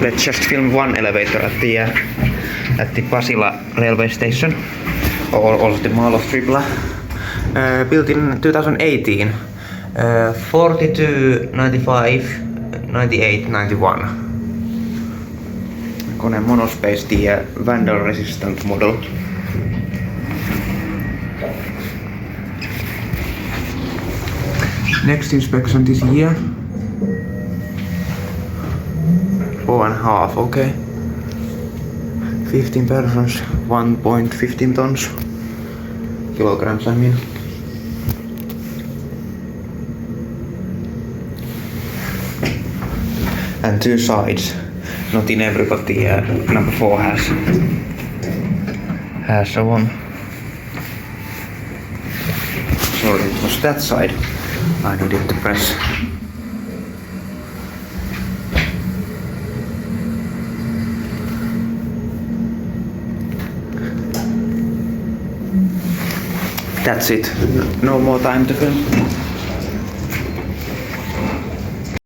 let's just film one elevator at the Pasila railway station, or also the Mall of Tripla. Built in 2018, 42, 95, 98, 91. Kone Monospace, the vandal resistant model. Next inspection this year. 4.5, okay. 15 persons, 1.15 tons. Kilograms, I mean. And two sides. Not in every, but the number 4 has a one. Sorry, it was that side. I needed to press. That's it. No more time to film.